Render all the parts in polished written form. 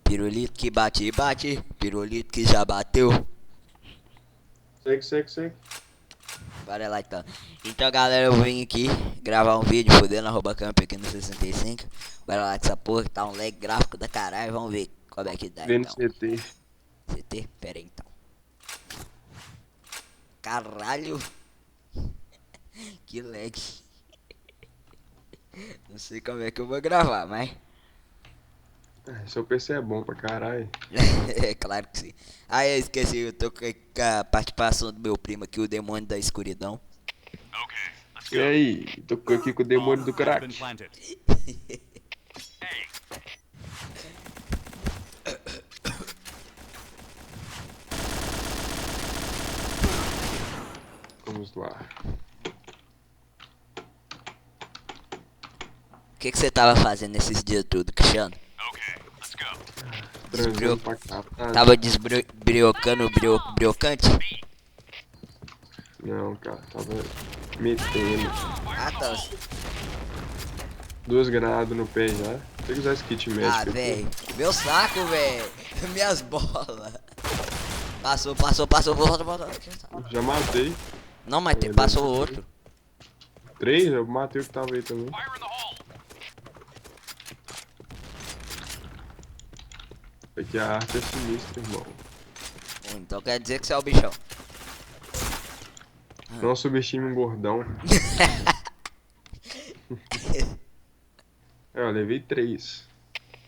Pirulito que bate, bate. Pirulito que já bateu. Segue. Bora lá então. Então galera, eu vim aqui gravar um vídeo fodendo arroba camp aqui no 65. Bora lá dessa porra que tá um lag gráfico da caralho. Vamos ver como é que dá Vendo então. CT. CT? Pera aí então. Caralho. Que lag. Não sei como é que eu vou gravar, mas. Seu PC é bom pra caralho. É claro que sim. Ah, eu esqueci, eu tô com a participação do meu primo aqui, o demônio da escuridão. E aí, tô aqui com o demônio do crack. Vamos lá. O que você tava fazendo esses dias tudo, Cristiano? Transando pra cá. Tava desbriocando briocante? Não, cara, tava metendo. Ah, tá. 2 granadas no pé já. Tem que usar esse kit médico Ah, aqui. velho. Meu saco, velho. Minhas bolas. Passou. Volta. Já matei. Não, mas passou outro. 3, eu matei o que tava aí também. Aqui a arte é sinistra, irmão. Então quer dizer que você é o bichão. Não subestime um gordão. Eu levei 3.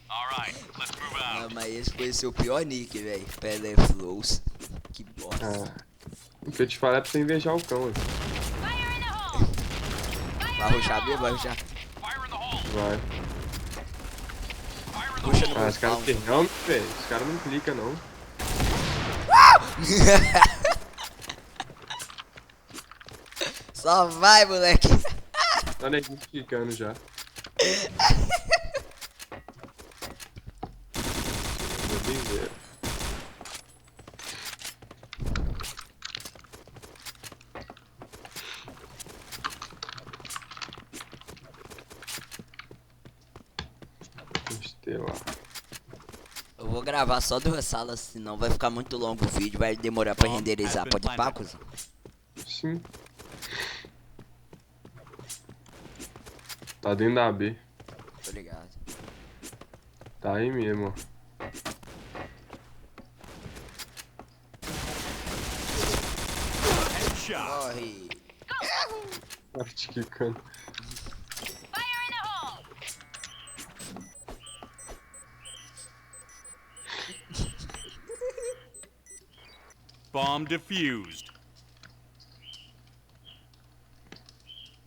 Não, mas esse foi seu pior nick, velho. Pelé Flows. Que bosta. Ah, o que eu te falei é pra você invejar o cão, velho. Vai ruxar mesmo, vai ruxar. Vai. Puxa no Ah, meu os caras spawn. tem realmente, velho. Os caras não clicam, não. Só vai, moleque. Tá neguinho clicando já. Meu Deus. Deixa eu lá. Eu vou gravar só 2 salas, senão vai ficar muito longo o vídeo, vai demorar pra renderizar. Pode pá, cuzão? Sim. Tá dentro da B. Tô ligado. Tá aí mesmo, ó. Corre. Tá te clicando. Bomb defused.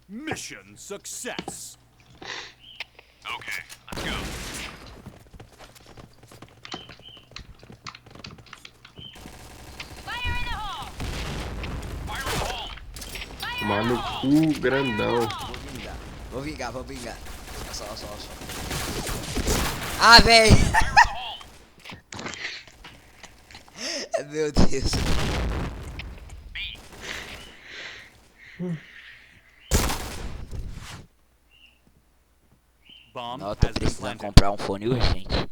Mission success. Okay, let's go. Tomar no cu grandão. Vou vingar. Só. Ah, véi. Meu Deus. Bomb Não, eu tô has been precisando planted. comprar um fone urgente.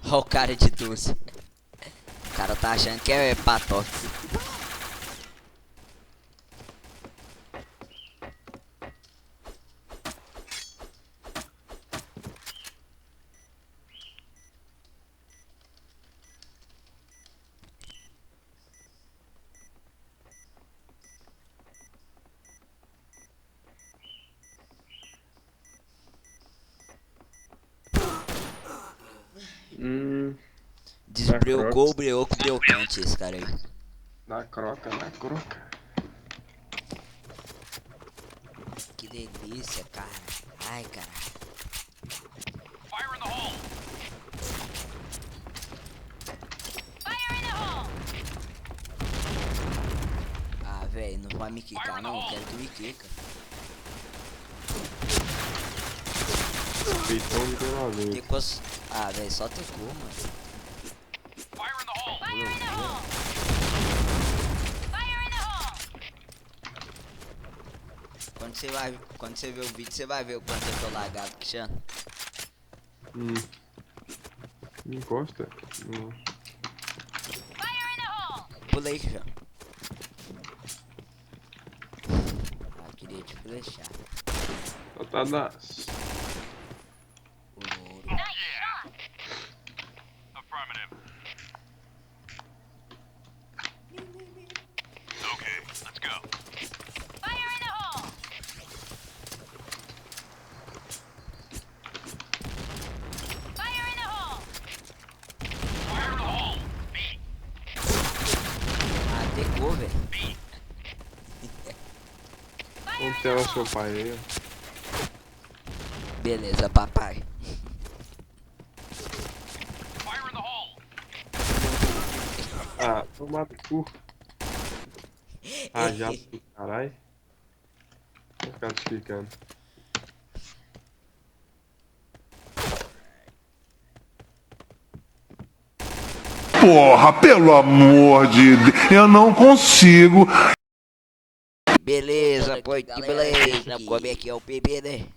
Ó o cara de doce. O cara tá achando que é patóx. Desbriocou, brioco, briocante esse cara aí. Na croca. Que delícia, cara. Ai, cara. Ah, velho, não vai me quicar não, eu quero que me quica. Feitão de treinamento. Que cos... Ah, velho, só tecou, mano. Quando você vê o vídeo, você vai ver o quanto eu tô lagado, Cristiano. Encosta. Não. Pulei já. Ah, queria te flechar. Satanas. O louro. Yeah. Affirmative. Okay, let's go. Fire in the hole. B. Ah, pegou, velho. Onde tem o seu pai aí? Beleza, papai. Fire in the hole. Ah, toma no cu. Ah, já do caralho. Vou ficar te explicando. Porra, pelo amor de Deus, eu não consigo. Beleza, Point Blank. Como é que é o PB, né?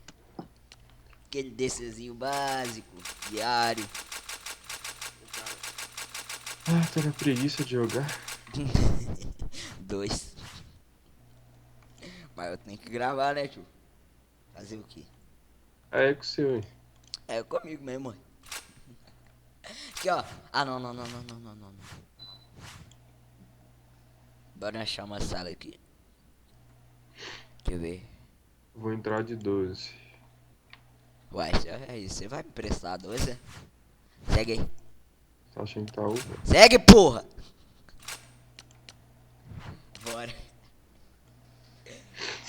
Aquele descezinho básico, diário. Ah, tô na preguiça de jogar. 2. Mas eu tenho que gravar, né, tio? Fazer o quê? É com o seu, hein? É comigo mesmo, mãe. Aqui, ó. Ah, não, não, não, não, não, não, não. Bora achar uma sala aqui. Deixa eu ver. Vou entrar de 12. Uai, você vai me emprestar 12, né? Segue aí. Tá achando que tá upa? Segue, porra! Bora.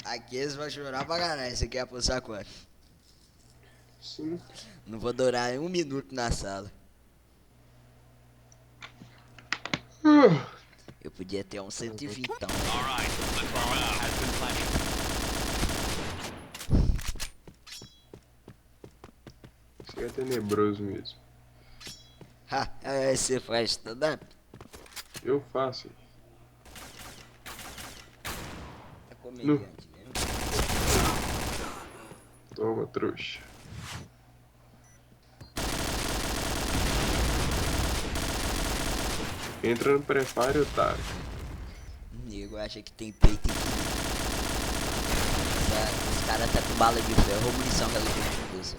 Aqui eles vão chorar pra caralho. Você quer apostar quanto? Sim. Não vou durar 1 minuto na sala. Eu podia ter um 120, então. All right, let's move out. Has been planted. Isso é tenebroso mesmo. Ha, você faz stand-up? Eu faço. É comediante mesmo. Toma, trouxa. Entra no Prefire, otário. Nego acha que tem peito aqui. Os caras tá com bala de ferro ou munição relevante.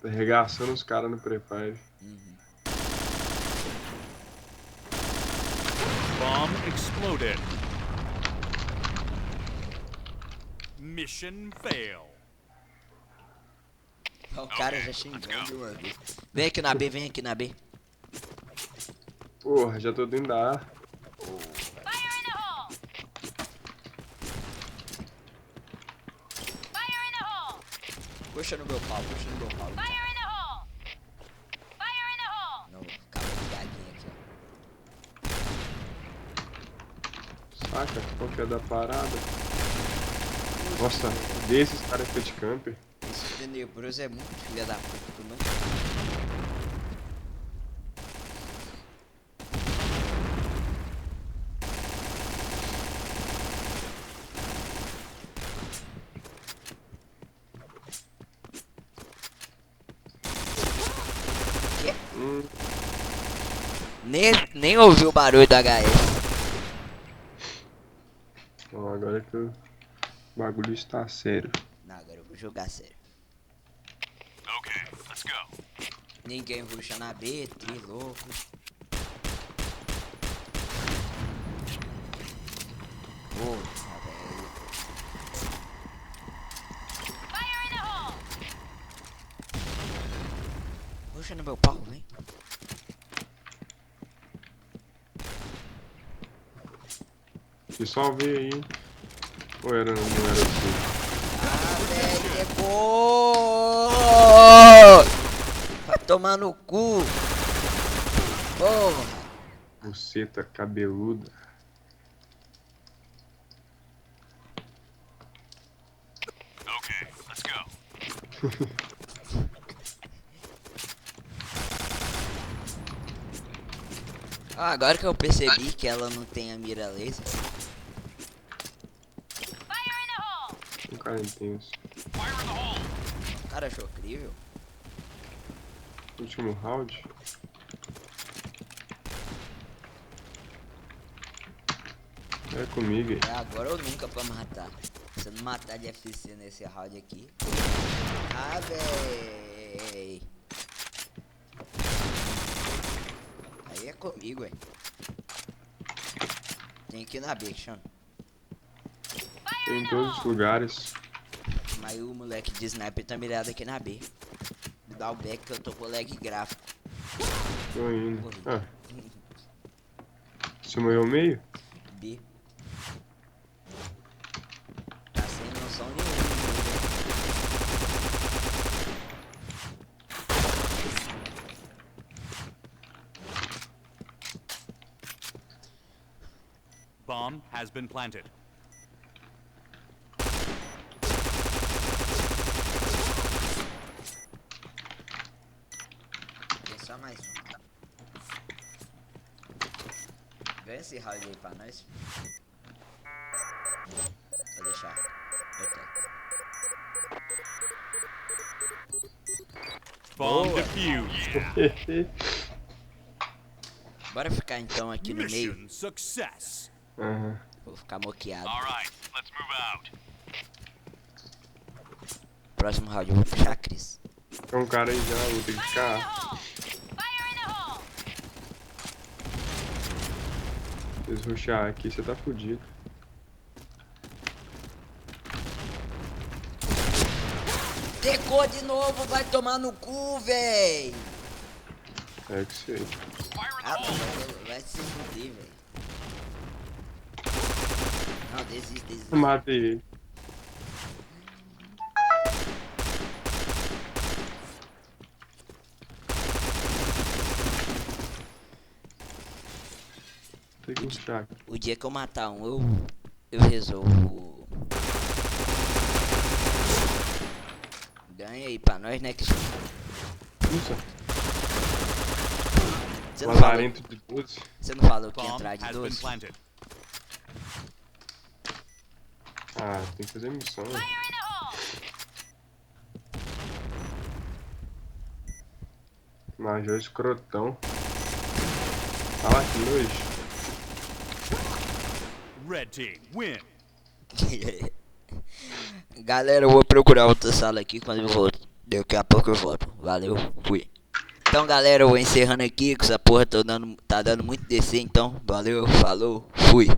Tá arregaçando os caras no Prefire. Bomb exploded. Mission fail. O cara já xingando de uma vez. Vem aqui na B, vem aqui na B. Porra, já tô dentro da A. Puxa no meu pau, puxa no meu pau. Não, vou ficar ligadinho aqui, ó. Saca? Qual que é da parada? Nossa, desses caras que de camper. Esse tenebroso é muito filha da puta, mano. Nem ouvi o barulho do HS. Então agora que o bagulho está sério. Não, agora eu vou jogar sério. Okay, let's go. Ninguém ruxa na B, tri louco. Porra, velho. Ruxa no meu pau, vem. E só ver aí. Ou era, não era assim? Ah, velho, pegou! Vai tomar no cu. Porra. Buceta cabeluda. Okay, let's go. Ah, agora que eu percebi que ela não tem a mira laser. Um cara intenso. Fire in the hole. O cara achou incrível. Último round. É comigo aí. É agora ou nunca pra matar. Se eu não matar de FC nesse round aqui. Ah, véi. Aí é comigo, ué. Tem que ir na B, chama. Tem em todos os lugares. Mas o moleque de sniper tá mirado aqui na B. Dá o back que eu tô com lag gráfico. Tô indo. Ah. Você morreu meio? B. Tá sem noção nenhuma. Bomb has been planted. Tem só mais um. Ganha esse round aí pra nós. Vou deixar. Bomb Boa. defused. Bora ficar então aqui no meio. Mission success. Aham. Vou ficar moqueado. All right, let's move out. Próximo round eu vou puxar a Cris. Tem um cara aí já, vou ter que ficar. Se eles rushar aqui, você tá fudido. Tecou de novo, vai tomar no cu, véi! É que sei. Ah, vai se fuder, véi. Não, desiste. Matei ele. Tem que rushar aqui. O dia que eu matar um, eu resolvo. Ganha aí pra nós, né, Cristiano? Usa. Você não falou, Lazarento de 12. você não falou que ia Bomb entrar de has been 12? planted. Ah, tem que fazer missão. Major escrotão. Fala que nojo. Red team win. Galera, eu vou procurar outra sala aqui quando eu volto. Daqui a pouco eu volto. Valeu, fui. Então, galera, eu vou encerrando aqui, que essa porra tá dando muito DC, então. Valeu, falou, fui.